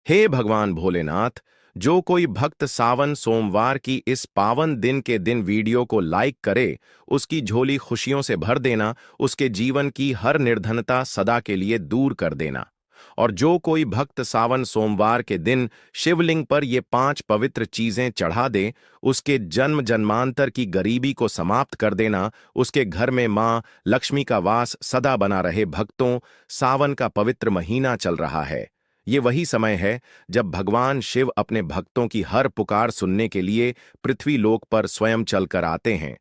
हे भगवान भोलेनाथ, जो कोई भक्त सावन सोमवार की इस पावन दिन के दिन वीडियो को लाइक करे, उसकी झोली खुशियों से भर देना, उसके जीवन की हर निर्धनता सदा के लिए दूर कर देना। और जो कोई भक्त सावन सोमवार के दिन शिवलिंग पर ये 5 पवित्र चीजें चढ़ा दे, उसके जन्म जन्मांतर की गरीबी को समाप्त कर देना, उसके घर में मां लक्ष्मी का वास सदा बना रहे। भक्तों, सावन का पवित्र महीना चल रहा है। ये वही समय है जब भगवान शिव अपने भक्तों की हर पुकार सुनने के लिए पृथ्वी लोक पर स्वयं चलकर आते हैं।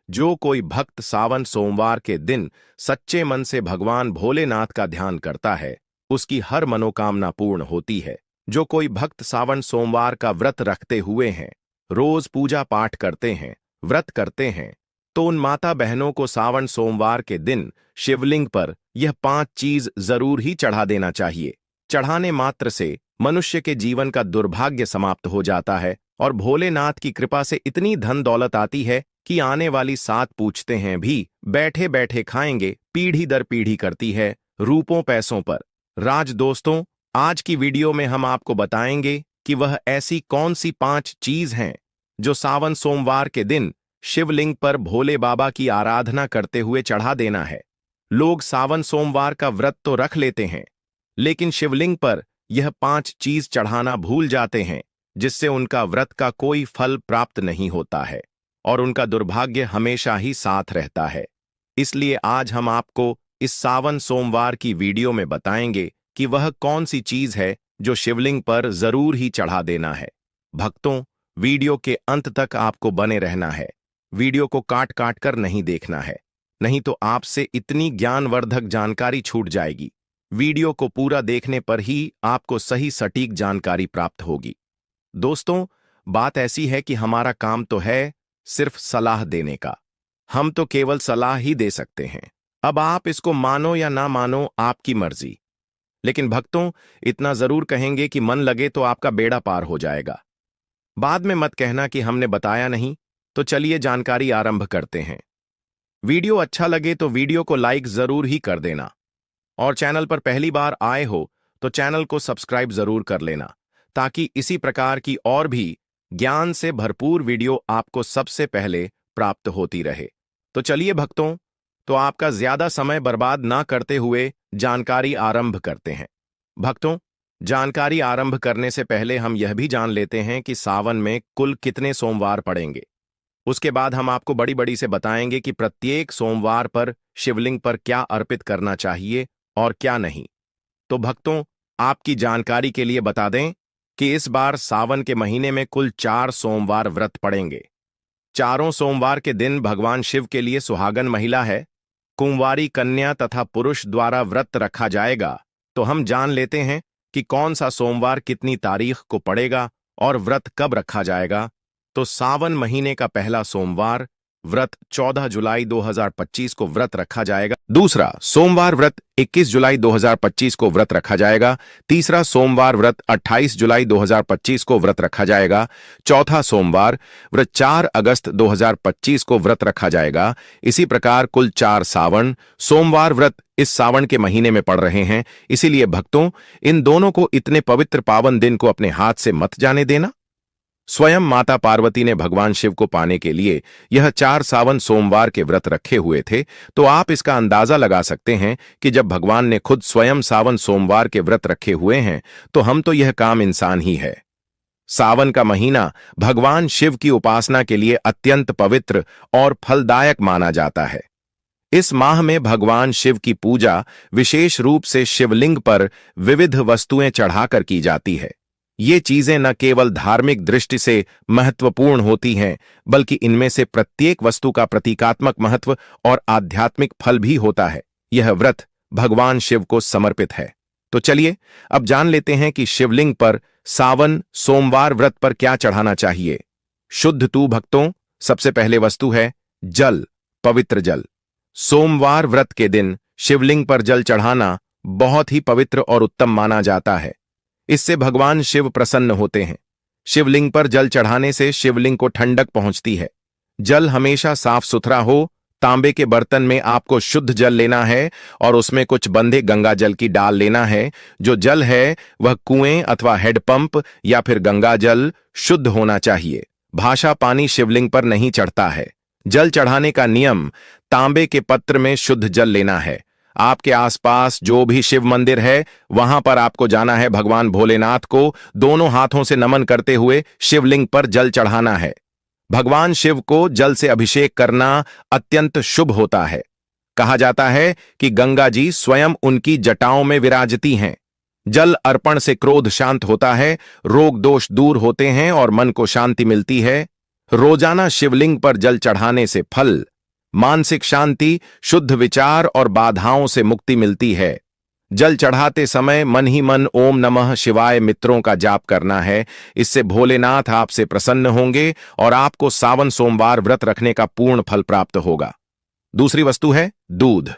जो कोई भक्त सावन सोमवार के दिन सच्चे मन से भगवान भोलेनाथ का ध्यान करता है, उसकी हर मनोकामना पूर्ण होती है। जो कोई भक्त सावन सोमवार का व्रत रखते हुए हैं, रोज पूजा पाठ करते हैं, व्रत करते हैं, तो उन माता बहनों को सावन सोमवार के दिन शिवलिंग पर यह 5 चीज जरूर ही चढ़ा देना चाहिए। चढ़ाने मात्र से मनुष्य के जीवन का दुर्भाग्य समाप्त हो जाता है और भोलेनाथ की कृपा से इतनी धन दौलत आती है कि आने वाली 7 पूछते हैं भी बैठे बैठे खाएंगे। पीढ़ी दर पीढ़ी करती है रूपों पैसों पर राज। दोस्तों, आज की वीडियो में हम आपको बताएंगे कि वह ऐसी कौन सी 5 चीज हैं जो सावन सोमवार के दिन शिवलिंग पर भोले बाबा की आराधना करते हुए चढ़ा देना है। लोग सावन सोमवार का व्रत तो रख लेते हैं, लेकिन शिवलिंग पर यह 5 चीज चढ़ाना भूल जाते हैं, जिससे उनका व्रत का कोई फल प्राप्त नहीं होता है और उनका दुर्भाग्य हमेशा ही साथ रहता है। इसलिए आज हम आपको इस सावन सोमवार की वीडियो में बताएंगे कि वह कौन सी चीज है जो शिवलिंग पर जरूर ही चढ़ा देना है। भक्तों, वीडियो के अंत तक आपको बने रहना है। वीडियो को काट काट कर नहीं देखना है, नहीं तो आपसे इतनी ज्ञानवर्धक जानकारी छूट जाएगी। वीडियो को पूरा देखने पर ही आपको सही सटीक जानकारी प्राप्त होगी। दोस्तों, बात ऐसी है कि हमारा काम तो है सिर्फ सलाह देने का। हम तो केवल सलाह ही दे सकते हैं। अब आप इसको मानो या ना मानो, आपकी मर्जी। लेकिन भक्तों, इतना जरूर कहेंगे कि मन लगे तो आपका बेड़ा पार हो जाएगा। बाद में मत कहना कि हमने बताया नहीं। तो चलिए जानकारी आरंभ करते हैं। वीडियो अच्छा लगे तो वीडियो को लाइक जरूर ही कर देना और चैनल पर पहली बार आए हो तो चैनल को सब्सक्राइब जरूर कर लेना, ताकि इसी प्रकार की और भी ज्ञान से भरपूर वीडियो आपको सबसे पहले प्राप्त होती रहे। तो चलिए भक्तों, तो आपका ज्यादा समय बर्बाद ना करते हुए जानकारी आरंभ करते हैं। भक्तों, जानकारी आरंभ करने से पहले हम यह भी जान लेते हैं कि सावन में कुल कितने सोमवार पड़ेंगे। उसके बाद हम आपको बड़ी बड़ी से बताएंगे कि प्रत्येक सोमवार पर शिवलिंग पर क्या अर्पित करना चाहिए और क्या नहीं। तो भक्तों, आपकी जानकारी के लिए बता दें कि इस बार सावन के महीने में कुल 4 सोमवार व्रत पड़ेंगे। चारों सोमवार के दिन भगवान शिव के लिए सुहागन महिला है, कुंवारी कन्या तथा पुरुष द्वारा व्रत रखा जाएगा। तो हम जान लेते हैं कि कौन सा सोमवार कितनी तारीख को पड़ेगा और व्रत कब रखा जाएगा। तो सावन महीने का पहला सोमवार व्रत 14 जुलाई 2025 को व्रत रखा जाएगा। दूसरा सोमवार व्रत 21 जुलाई 2025 को व्रत रखा जाएगा। तीसरा सोमवार व्रत 28 जुलाई 2025 को व्रत रखा जाएगा। चौथा सोमवार व्रत 4 अगस्त 2025 को व्रत रखा जाएगा। इसी प्रकार कुल 4 सावन सोमवार व्रत इस सावन के महीने में पड़ रहे हैं। इसीलिए भक्तों, इन दोनों को इतने पवित्र पावन दिन को अपने हाथ से मत जाने देना। स्वयं माता पार्वती ने भगवान शिव को पाने के लिए यह 4 सावन सोमवार के व्रत रखे हुए थे। तो आप इसका अंदाजा लगा सकते हैं कि जब भगवान ने खुद स्वयं सावन सोमवार के व्रत रखे हुए हैं, तो हम तो यह काम इंसान ही है। सावन का महीना भगवान शिव की उपासना के लिए अत्यंत पवित्र और फलदायक माना जाता है। इस माह में भगवान शिव की पूजा विशेष रूप से शिवलिंग पर विविध वस्तुएं चढ़ाकर की जाती है। ये चीजें न केवल धार्मिक दृष्टि से महत्वपूर्ण होती हैं, बल्कि इनमें से प्रत्येक वस्तु का प्रतीकात्मक महत्व और आध्यात्मिक फल भी होता है। यह व्रत भगवान शिव को समर्पित है। तो चलिए अब जान लेते हैं कि शिवलिंग पर सावन सोमवार व्रत पर क्या चढ़ाना चाहिए। शुद्ध तू भक्तों, सबसे पहले वस्तु है जल, पवित्र जल। सोमवार व्रत के दिन शिवलिंग पर जल चढ़ाना बहुत ही पवित्र और उत्तम माना जाता है। इससे भगवान शिव प्रसन्न होते हैं। शिवलिंग पर जल चढ़ाने से शिवलिंग को ठंडक पहुंचती है। जल हमेशा साफ सुथरा हो तांबे के बर्तन में आपको शुद्ध जल लेना है और उसमें कुछ बंधे गंगा जल की डाल लेना है। जो जल है वह कुएं अथवा हेडपंप या फिर गंगा जल शुद्ध होना चाहिए। भाषा पानी शिवलिंग पर नहीं चढ़ता है। जल चढ़ाने का नियम, तांबे के पत्र में शुद्ध जल लेना है। आपके आसपास जो भी शिव मंदिर है वहां पर आपको जाना है। भगवान भोलेनाथ को दोनों हाथों से नमन करते हुए शिवलिंग पर जल चढ़ाना है। भगवान शिव को जल से अभिषेक करना अत्यंत शुभ होता है। कहा जाता है कि गंगा जी स्वयं उनकी जटाओं में विराजती हैं। जल अर्पण से क्रोध शांत होता है, रोग दोष दूर होते हैं और मन को शांति मिलती है। रोजाना शिवलिंग पर जल चढ़ाने से फल, मानसिक शांति, शुद्ध विचार और बाधाओं से मुक्ति मिलती है। जल चढ़ाते समय मन ही मन ओम नमः शिवाय मित्रों का जाप करना है। इससे भोलेनाथ आपसे प्रसन्न होंगे और आपको सावन सोमवार व्रत रखने का पूर्ण फल प्राप्त होगा। दूसरी वस्तु है दूध।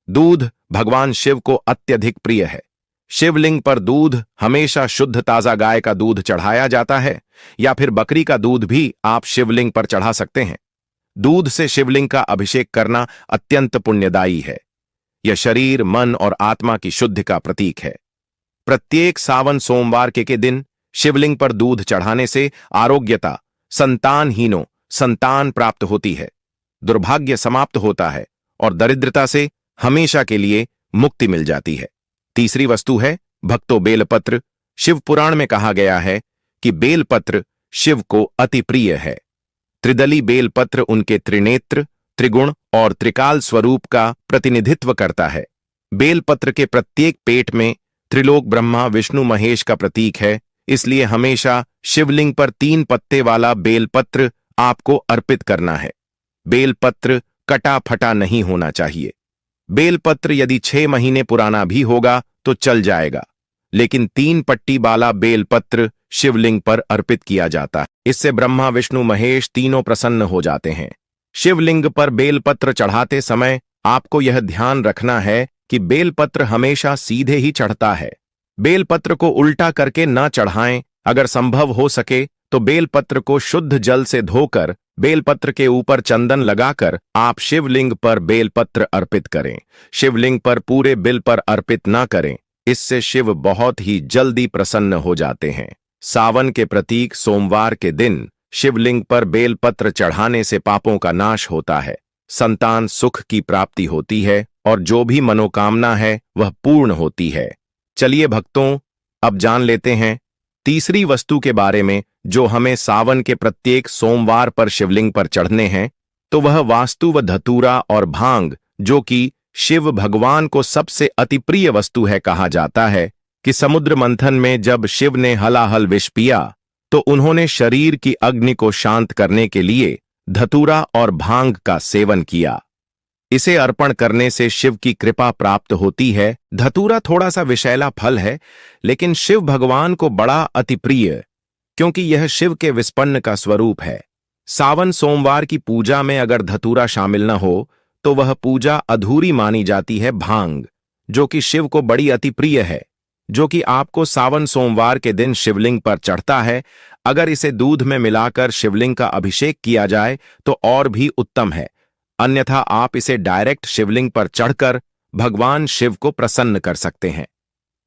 दूध भगवान शिव को अत्यधिक प्रिय है। शिवलिंग पर दूध हमेशा शुद्ध ताजा गाय का दूध चढ़ाया जाता है या फिर बकरी का दूध भी आप शिवलिंग पर चढ़ा सकते हैं। दूध से शिवलिंग का अभिषेक करना अत्यंत पुण्यदायी है। यह शरीर, मन और आत्मा की शुद्धि का प्रतीक है। प्रत्येक सावन सोमवार के दिन शिवलिंग पर दूध चढ़ाने से आरोग्यता, संतानहीनों संतान प्राप्त होती है, दुर्भाग्य समाप्त होता है और दरिद्रता से हमेशा के लिए मुक्ति मिल जाती है। तीसरी वस्तु है भक्तों बेलपत्र। शिव पुराण में कहा गया है कि बेलपत्र शिव को अति प्रिय है। त्रिदली बेलपत्र उनके त्रिनेत्र, त्रिगुण और त्रिकाल स्वरूप का प्रतिनिधित्व करता है। बेलपत्र के प्रत्येक पेट में त्रिलोक ब्रह्मा विष्णु महेश का प्रतीक है। इसलिए हमेशा शिवलिंग पर 3 पत्ते वाला बेलपत्र आपको अर्पित करना है। बेलपत्र कटा फटा नहीं होना चाहिए। बेलपत्र यदि 6 महीने पुराना भी होगा तो चल जाएगा, लेकिन 3 पट्टी वाला बेलपत्र शिवलिंग पर अर्पित किया जाता है। इससे ब्रह्मा विष्णु महेश तीनों प्रसन्न हो जाते हैं। शिवलिंग पर बेलपत्र चढ़ाते समय आपको यह ध्यान रखना है कि बेलपत्र हमेशा सीधे ही चढ़ता है। बेलपत्र को उल्टा करके न चढ़ाएं। अगर संभव हो सके तो बेलपत्र को शुद्ध जल से धोकर बेलपत्र के ऊपर चंदन लगाकर आप शिवलिंग पर बेलपत्र अर्पित करें। शिवलिंग पर पूरे बिल पर अर्पित न करें, इससे शिव बहुत ही जल्दी प्रसन्न हो जाते हैं। सावन के प्रतीक सोमवार के दिन शिवलिंग पर बेलपत्र चढ़ाने से पापों का नाश होता है, संतान सुख की प्राप्ति होती है और जो भी मनोकामना है वह पूर्ण होती है। चलिए भक्तों, अब जान लेते हैं तीसरी वस्तु के बारे में जो हमें सावन के प्रत्येक सोमवार पर शिवलिंग पर चढ़ने हैं। तो वह वास्तु व धतूरा और भांग, जो कि शिव भगवान को सबसे अति प्रिय वस्तु है। कहा जाता है कि समुद्र मंथन में जब शिव ने हलाहल विष पिया तो उन्होंने शरीर की अग्नि को शांत करने के लिए धतूरा और भांग का सेवन किया। इसे अर्पण करने से शिव की कृपा प्राप्त होती है। धतूरा थोड़ा सा विषैला फल है, लेकिन शिव भगवान को बड़ा अति प्रिय, क्योंकि यह शिव के विस्पन्न का स्वरूप है। सावन सोमवार की पूजा में अगर धतूरा शामिल न हो तो वह पूजा अधूरी मानी जाती है। भांग, जो कि शिव को बड़ी अति प्रिय है, जो कि आपको सावन सोमवार के दिन शिवलिंग पर चढ़ता है, अगर इसे दूध में मिलाकर शिवलिंग का अभिषेक किया जाए तो और भी उत्तम है। अन्यथा आप इसे डायरेक्ट शिवलिंग पर चढ़कर भगवान शिव को प्रसन्न कर सकते हैं।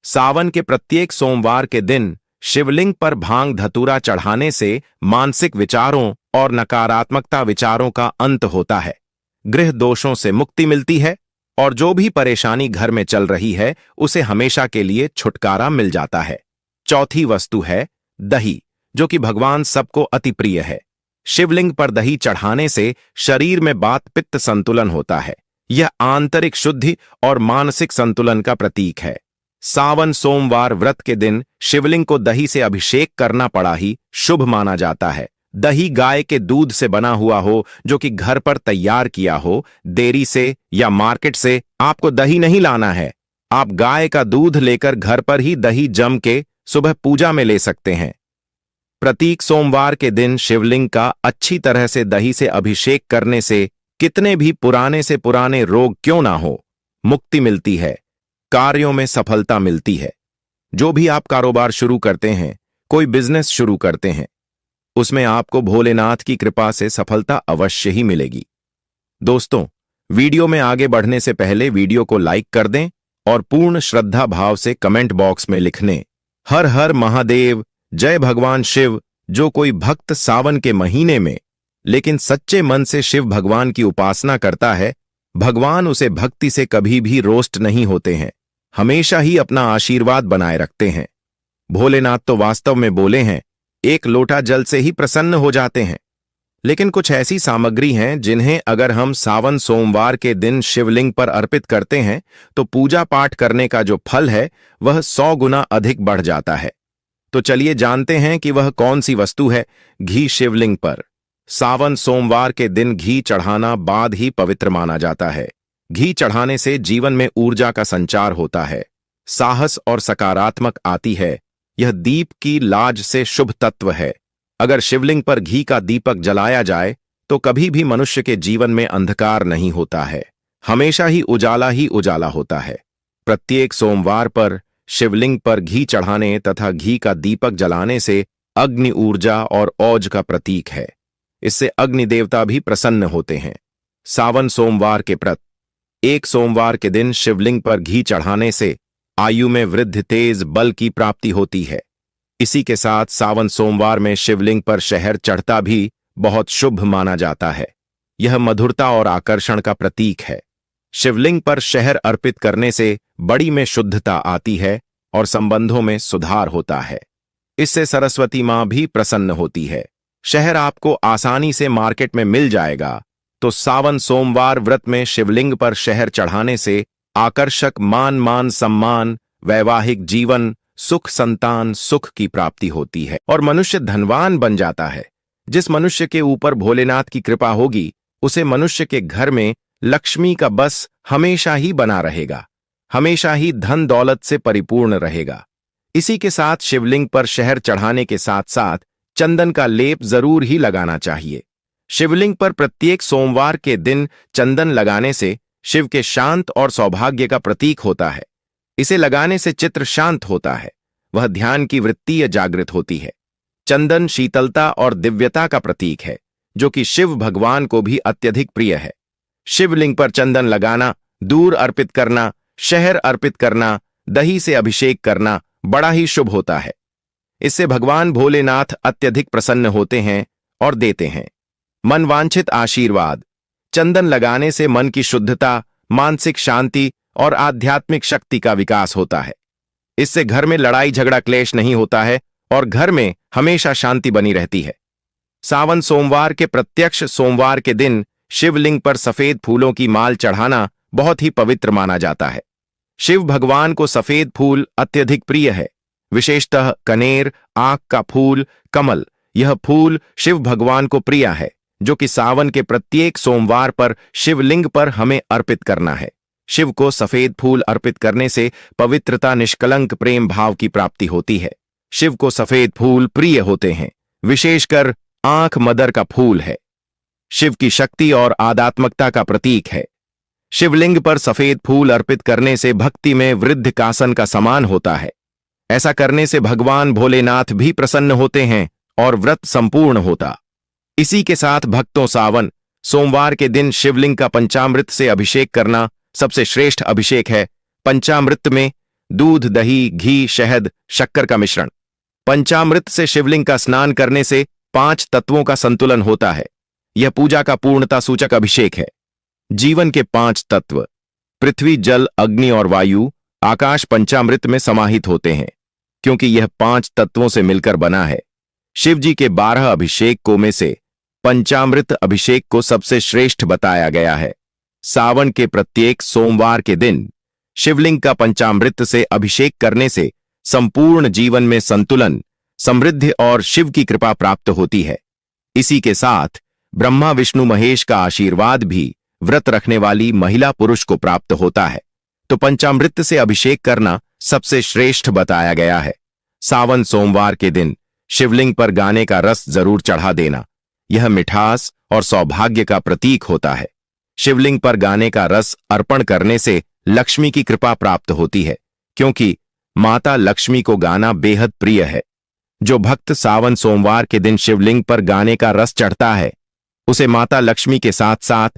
सावन के प्रत्येक सोमवार के दिन शिवलिंग पर भांग धतूरा चढ़ाने से मानसिक विचारों और नकारात्मकता विचारों का अंत होता है, गृह दोषों से मुक्ति मिलती है और जो भी परेशानी घर में चल रही है उसे हमेशा के लिए छुटकारा मिल जाता है। चौथी वस्तु है दही, जो कि भगवान सबको अति प्रिय है। शिवलिंग पर दही चढ़ाने से शरीर में वात पित्त संतुलन होता है। यह आंतरिक शुद्धि और मानसिक संतुलन का प्रतीक है। सावन सोमवार व्रत के दिन शिवलिंग को दही से अभिषेक करना बड़ा ही शुभ माना जाता है। दही गाय के दूध से बना हुआ हो, जो कि घर पर तैयार किया हो। डेयरी से या मार्केट से आपको दही नहीं लाना है। आप गाय का दूध लेकर घर पर ही दही जम के सुबह पूजा में ले सकते हैं। प्रतीक सोमवार के दिन शिवलिंग का अच्छी तरह से दही से अभिषेक करने से कितने भी पुराने से पुराने रोग क्यों ना हो, मुक्ति मिलती है, कार्यों में सफलता मिलती है। जो भी आप कारोबार शुरू करते हैं, कोई बिजनेस शुरू करते हैं, उसमें आपको भोलेनाथ की कृपा से सफलता अवश्य ही मिलेगी। दोस्तों, वीडियो में आगे बढ़ने से पहले वीडियो को लाइक कर दें और पूर्ण श्रद्धा भाव से कमेंट बॉक्स में लिखने हर हर महादेव, जय भगवान शिव। जो कोई भक्त सावन के महीने में लेकिन सच्चे मन से शिव भगवान की उपासना करता है, भगवान उसे भक्ति से कभी भी रोस्ट नहीं होते हैं, हमेशा ही अपना आशीर्वाद बनाए रखते हैं। भोलेनाथ तो वास्तव में बोले हैं, एक लोटा जल से ही प्रसन्न हो जाते हैं। लेकिन कुछ ऐसी सामग्री हैं जिन्हें अगर हम सावन सोमवार के दिन शिवलिंग पर अर्पित करते हैं तो पूजा पाठ करने का जो फल है वह 100 गुना अधिक बढ़ जाता है। तो चलिए जानते हैं कि वह कौन सी वस्तु है। घी शिवलिंग पर सावन सोमवार के दिन घी चढ़ाना बाद ही पवित्र माना जाता है। घी चढ़ाने से जीवन में ऊर्जा का संचार होता है, साहस और सकारात्मक आती है। यह दीप की लाज से शुभ तत्व है। अगर शिवलिंग पर घी का दीपक जलाया जाए तो कभी भी मनुष्य के जीवन में अंधकार नहीं होता है, हमेशा ही उजाला होता है। प्रत्येक सोमवार पर शिवलिंग पर घी चढ़ाने तथा घी का दीपक जलाने से अग्नि ऊर्जा और औज का प्रतीक है। इससे अग्नि देवता भी प्रसन्न होते हैं। सावन सोमवार के व्रत। एक सोमवार के दिन शिवलिंग पर घी चढ़ाने से आयु में वृद्धि, तेज बल की प्राप्ति होती है। इसी के साथ सावन सोमवार में शिवलिंग पर शहद चढ़ता भी बहुत शुभ माना जाता है। यह मधुरता और आकर्षण का प्रतीक है। शिवलिंग पर शहद अर्पित करने से बड़ी में शुद्धता आती है और संबंधों में सुधार होता है। इससे सरस्वती मां भी प्रसन्न होती है। शहद आपको आसानी से मार्केट में मिल जाएगा, तो सावन सोमवार व्रत में शिवलिंग पर शहद चढ़ाने से आकर्षक मान सम्मान, वैवाहिक जीवन, सुख, संतान सुख की प्राप्ति होती है और मनुष्य धनवान बन जाता है। जिस मनुष्य के ऊपर भोलेनाथ की कृपा होगी उसे मनुष्य के घर में लक्ष्मी का बस हमेशा ही बना रहेगा, हमेशा ही धन दौलत से परिपूर्ण रहेगा। इसी के साथ शिवलिंग पर शहद चढ़ाने के साथ साथ चंदन का लेप जरूर ही लगाना चाहिए। शिवलिंग पर प्रत्येक सोमवार के दिन चंदन लगाने से शिव के शांत और सौभाग्य का प्रतीक होता है। इसे लगाने से चित्त शांत होता है, वह ध्यान की वृत्ति जागृत होती है। चंदन शीतलता और दिव्यता का प्रतीक है, जो कि शिव भगवान को भी अत्यधिक प्रिय है। शिवलिंग पर चंदन लगाना, दूध अर्पित करना, शहद अर्पित करना, दही से अभिषेक करना बड़ा ही शुभ होता है। इससे भगवान भोलेनाथ अत्यधिक प्रसन्न होते हैं और देते हैं मनवांछित आशीर्वाद। चंदन लगाने से मन की शुद्धता, मानसिक शांति और आध्यात्मिक शक्ति का विकास होता है। इससे घर में लड़ाई झगड़ा क्लेश नहीं होता है और घर में हमेशा शांति बनी रहती है। सावन सोमवार के प्रत्यक्ष सोमवार के दिन शिवलिंग पर सफेद फूलों की माल चढ़ाना बहुत ही पवित्र माना जाता है। शिव भगवान को सफेद फूल अत्यधिक प्रिय है, विशेषतः कनेर, आंख का फूल, कमल। यह फूल शिव भगवान को प्रिय है, जो कि सावन के प्रत्येक सोमवार पर शिवलिंग पर हमें अर्पित करना है। शिव को सफेद फूल अर्पित करने से पवित्रता, निष्कलंक प्रेम भाव की प्राप्ति होती है। शिव को सफेद फूल प्रिय होते हैं, विशेषकर आंख मदर का फूल है। शिव की शक्ति और आध्यात्मिकता का प्रतीक है। शिवलिंग पर सफेद फूल अर्पित करने से भक्ति में वृद्धि कासन का समान होता है। ऐसा करने से भगवान भोलेनाथ भी प्रसन्न होते हैं और व्रत संपूर्ण होता। इसी के साथ भक्तों सावन सोमवार के दिन शिवलिंग का पंचामृत से अभिषेक करना सबसे श्रेष्ठ अभिषेक है। पंचामृत में दूध, दही, घी, शहद, शक्कर का मिश्रण। पंचामृत से शिवलिंग का स्नान करने से 5 तत्वों का संतुलन होता है। यह पूजा का पूर्णता सूचक अभिषेक है। जीवन के 5 तत्व पृथ्वी, जल, अग्नि और वायु, आकाश पंचामृत में समाहित होते हैं, क्योंकि यह 5 तत्वों से मिलकर बना है। शिव जी के 12 अभिषेकों में से पंचामृत अभिषेक को सबसे श्रेष्ठ बताया गया है। सावन के प्रत्येक सोमवार के दिन शिवलिंग का पंचामृत से अभिषेक करने से संपूर्ण जीवन में संतुलन, समृद्धि और शिव की कृपा प्राप्त होती है। इसी के साथ ब्रह्मा, विष्णु, महेश का आशीर्वाद भी व्रत रखने वाली महिला पुरुष को प्राप्त होता है। तो पंचामृत से अभिषेक करना सबसे श्रेष्ठ बताया गया है। सावन सोमवार के दिन शिवलिंग पर गाने का रस जरूर चढ़ा देना। यह मिठास और सौभाग्य का प्रतीक होता है। शिवलिंग पर गाने का रस अर्पण करने से लक्ष्मी की कृपा प्राप्त होती है, क्योंकि माता लक्ष्मी को गाना बेहद प्रिय है। जो भक्त सावन सोमवार के दिन शिवलिंग पर गाने का रस चढ़ता है, उसे माता लक्ष्मी के साथ साथ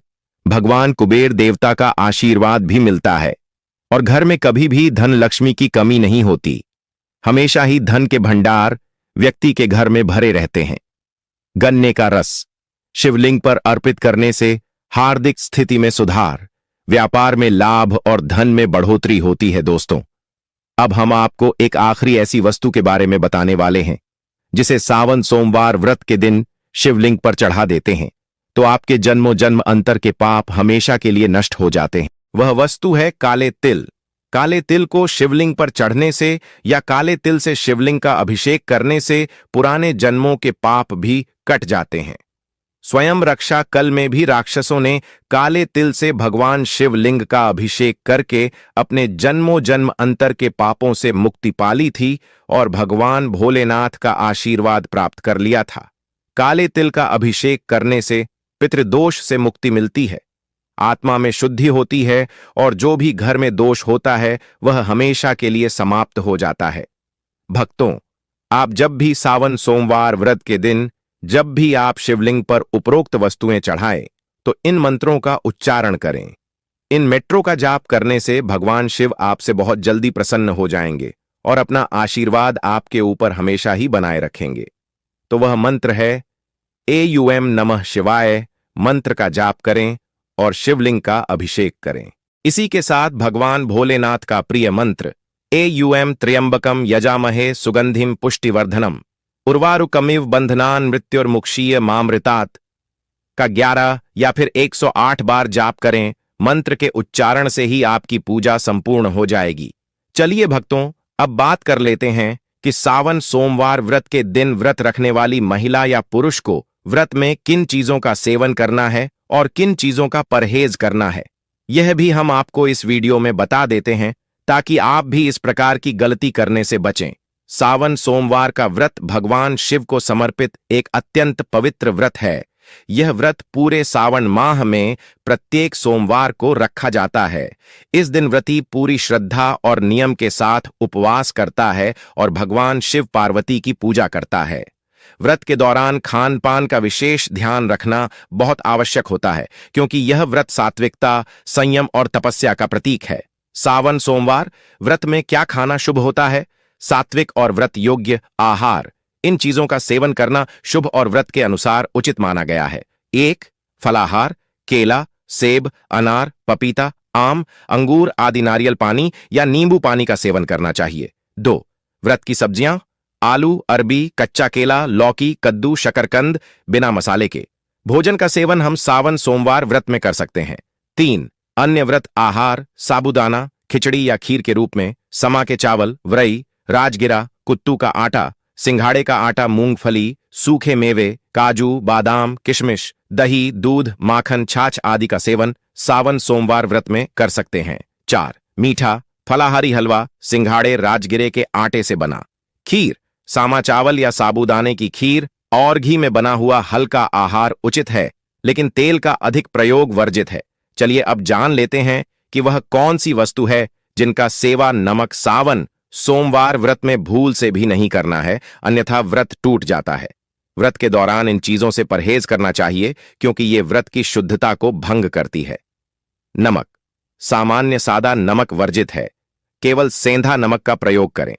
भगवान कुबेर देवता का आशीर्वाद भी मिलता है और घर में कभी भी धन लक्ष्मी की कमी नहीं होती। हमेशा ही धन के भंडार व्यक्ति के घर में भरे रहते हैं। गन्ने का रस शिवलिंग पर अर्पित करने से हार्दिक स्थिति में सुधार, व्यापार में लाभ और धन में बढ़ोतरी होती है। दोस्तों, अब हम आपको एक आखिरी ऐसी वस्तु के बारे में बताने वाले हैं जिसे सावन सोमवार व्रत के दिन शिवलिंग पर चढ़ा देते हैं तो आपके जन्मों जन्म अंतर के पाप हमेशा के लिए नष्ट हो जाते हैं। वह वस्तु है काले तिल। काले तिल को शिवलिंग पर चढ़ने से या काले तिल से शिवलिंग का अभिषेक करने से पुराने जन्मों के पाप भी कट जाते हैं। स्वयं रक्षा कल में भी राक्षसों ने काले तिल से भगवान शिवलिंग का अभिषेक करके अपने जन्मों जन्म अंतर के पापों से मुक्ति पाली थी और भगवान भोलेनाथ का आशीर्वाद प्राप्त कर लिया था। काले तिल का अभिषेक करने से पितृदोष से मुक्ति मिलती है, आत्मा में शुद्धि होती है और जो भी घर में दोष होता है वह हमेशा के लिए समाप्त हो जाता है। भक्तों, आप जब भी सावन सोमवार व्रत के दिन जब भी आप शिवलिंग पर उपरोक्त वस्तुएं चढ़ाएं तो इन मंत्रों का उच्चारण करें। इन मेट्रो का जाप करने से भगवान शिव आपसे बहुत जल्दी प्रसन्न हो जाएंगे और अपना आशीर्वाद आपके ऊपर हमेशा ही बनाए रखेंगे। तो वह मंत्र है एयूएम नमः शिवाय। मंत्र का जाप करें और शिवलिंग का अभिषेक करें। इसी के साथ भगवान भोलेनाथ का प्रिय मंत्र एयूएम त्र्यंबकम यजामहे सुगंधिम पुष्टिवर्धनम उर्वारुकमिव बंधनान मृत्युर्मुक्षीय मामृतात् का 11 या फिर 108 बार जाप करें। मंत्र के उच्चारण से ही आपकी पूजा संपूर्ण हो जाएगी। चलिए भक्तों, अब बात कर लेते हैं कि सावन सोमवार व्रत के दिन व्रत रखने वाली महिला या पुरुष को व्रत में किन चीजों का सेवन करना है और किन चीजों का परहेज करना है। यह भी हम आपको इस वीडियो में बता देते हैं ताकि आप भी इस प्रकार की गलती करने से बचें। सावन सोमवार का व्रत भगवान शिव को समर्पित एक अत्यंत पवित्र व्रत है। यह व्रत पूरे सावन माह में प्रत्येक सोमवार को रखा जाता है। इस दिन व्रती पूरी श्रद्धा और नियम के साथ उपवास करता है और भगवान शिव पार्वती की पूजा करता है। व्रत के दौरान खान पान का विशेष ध्यान रखना बहुत आवश्यक होता है क्योंकि यह व्रत सात्विकता, संयम और तपस्या का प्रतीक है। सावन सोमवार व्रत में क्या खाना शुभ होता है? सात्विक और व्रत योग्य आहार, इन चीजों का सेवन करना शुभ और व्रत के अनुसार उचित माना गया है। 1. फलाहार, केला, सेब, अनार, पपीता, आम, अंगूर आदि नारियल पानी या नींबू पानी का सेवन करना चाहिए। 2. व्रत की सब्जियां, आलू, अरबी, कच्चा केला, लौकी, कद्दू, शकरकंद बिना मसाले के। भोजन का सेवन हम सावन सोमवार व्रत में कर सकते हैं। 3. अन्य व्रत आहार, साबूदाना, खिचड़ी या खीर के रूप में, समा के चावल, वरई, राजगिरा, कुत्तू का आटा, सिंघाड़े का आटा, मूंगफली, सूखे मेवे, काजू, बादाम, किशमिश, दही, दूध, माखन, छाछ आदि का सेवन सावन सोमवार व्रत में कर सकते हैं। 4. मीठा, फलाहारी हलवा, सिंघाड़े, राजगिरे के आटे से बना। खीर, सामा चावल या साबूदाने की खीर और घी में बना हुआ हल्का आहार उचित है, लेकिन तेल का अधिक प्रयोग वर्जित है। चलिए अब जान लेते हैं कि वह कौन सी वस्तु है जिनका सेवा नमक सावन सोमवार व्रत में भूल से भी नहीं करना है, अन्यथा व्रत टूट जाता है। व्रत के दौरान इन चीजों से परहेज करना चाहिए क्योंकि ये व्रत की शुद्धता को भंग करती है। नमक, सामान्य सादा नमक वर्जित है, केवल सेंधा नमक का प्रयोग करें।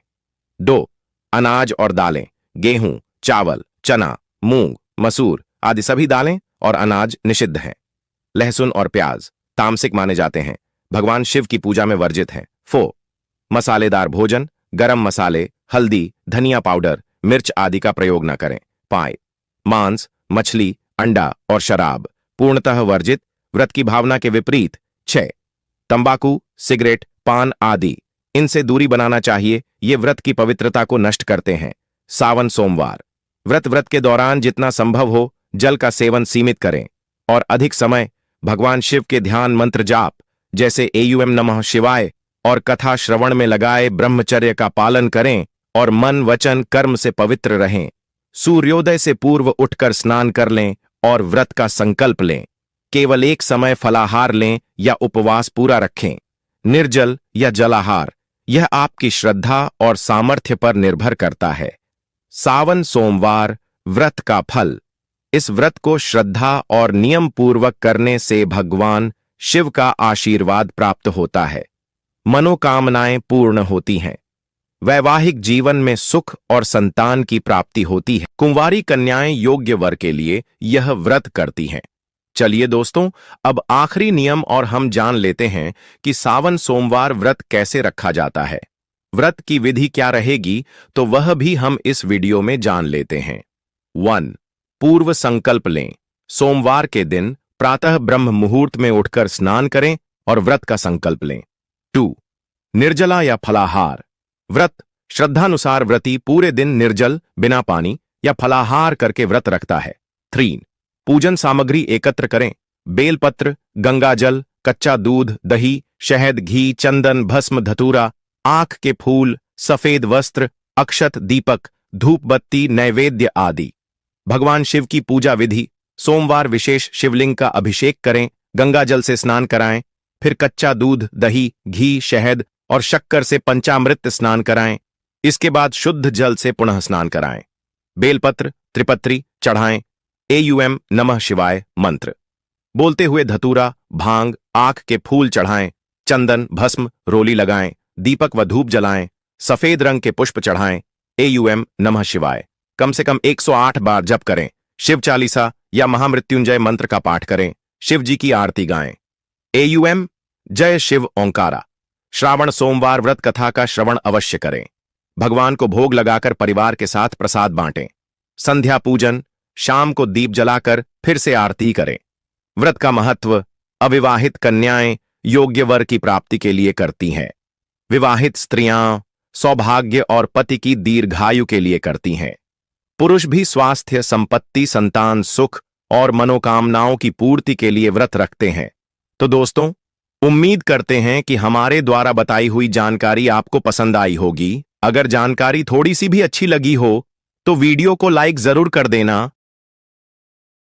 2. अनाज और दालें, गेहूं, चावल, चना, मूंग, मसूर आदि सभी दालें और अनाज निषिद्ध हैं। लहसुन और प्याज तामसिक माने जाते हैं, भगवान शिव की पूजा में वर्जित हैं। 4. मसालेदार भोजन, गरम मसाले, हल्दी, धनिया पाउडर, मिर्च आदि का प्रयोग न करें। 5. मांस, मछली, अंडा और शराब पूर्णतः वर्जित, व्रत की भावना के विपरीत। 6. तंबाकू, सिगरेट, पान आदि इनसे दूरी बनाना चाहिए, ये व्रत की पवित्रता को नष्ट करते हैं। सावन सोमवार व्रत के दौरान जितना संभव हो जल का सेवन सीमित करें और अधिक समय भगवान शिव के ध्यान मंत्र जाप जैसे एयूएम नमः शिवाय और कथा श्रवण में लगाए ब्रह्मचर्य का पालन करें और मन वचन कर्म से पवित्र रहें। सूर्योदय से पूर्व उठकर स्नान कर लें और व्रत का संकल्प लें। केवल एक समय फलाहार लें या उपवास पूरा रखें। निर्जल या जलाहार, यह आपकी श्रद्धा और सामर्थ्य पर निर्भर करता है। सावन सोमवार व्रत का फल, इस व्रत को श्रद्धा और नियम पूर्वक करने से भगवान शिव का आशीर्वाद प्राप्त होता है, मनोकामनाएं पूर्ण होती हैं, वैवाहिक जीवन में सुख और संतान की प्राप्ति होती है। कुंवारी कन्याएं योग्य वर के लिए यह व्रत करती हैं। चलिए दोस्तों, अब आखिरी नियम और हम जान लेते हैं कि सावन सोमवार व्रत कैसे रखा जाता है। व्रत की विधि क्या रहेगी तो वह भी हम इस वीडियो में जान लेते हैं। 1. पूर्व संकल्प लें। सोमवार के दिन प्रातः ब्रह्म मुहूर्त में उठकर स्नान करें और व्रत का संकल्प लें। 2. निर्जला या फलाहार। व्रत श्रद्धानुसार व्रती पूरे दिन निर्जल, बिना पानी या फलाहार करके व्रत रखता है। 3. पूजन सामग्री एकत्र करें। बेलपत्र, गंगाजल, कच्चा दूध, दही, शहद, घी, चंदन, भस्म, धतूरा, आंख के फूल, सफेद वस्त्र, अक्षत, दीपक, धूप बत्ती, नैवेद्य आदि। भगवान शिव की पूजा विधि। सोमवार विशेष शिवलिंग का अभिषेक करें, गंगाजल से स्नान कराएं, फिर कच्चा दूध, दही, घी, शहद और शक्कर से पंचामृत स्नान कराएं। इसके बाद शुद्ध जल से पुनः स्नान कराएं। बेलपत्र, त्रिपत्री चढ़ाएं। एयूएम नमः शिवाय मंत्र बोलते हुए धतूरा, भांग, आंख के फूल चढ़ाएं। चंदन, भस्म, रोली लगाएं। दीपक व धूप जलाएं। सफेद रंग के पुष्प चढ़ाएं। एयूएम नमः शिवाय कम से कम 108 बार जप करें। शिव चालीसा या महामृत्युंजय मंत्र का पाठ करें। शिव जी की आरती गाएं। एयूएम जय शिव ओंकारा। श्रावण सोमवार व्रत कथा का श्रवण अवश्य करें। भगवान को भोग लगाकर परिवार के साथ प्रसाद बांटें। संध्या पूजन, शाम को दीप जलाकर फिर से आरती करें। व्रत का महत्व। अविवाहित कन्याएं योग्य वर की प्राप्ति के लिए करती हैं। विवाहित स्त्रियां सौभाग्य और पति की दीर्घायु के लिए करती हैं। पुरुष भी स्वास्थ्य, संपत्ति, संतान, सुख और मनोकामनाओं की पूर्ति के लिए व्रत रखते हैं। तो दोस्तों, उम्मीद करते हैं कि हमारे द्वारा बताई हुई जानकारी आपको पसंद आई होगी। अगर जानकारी थोड़ी सी भी अच्छी लगी हो तो वीडियो को लाइक जरूर कर देना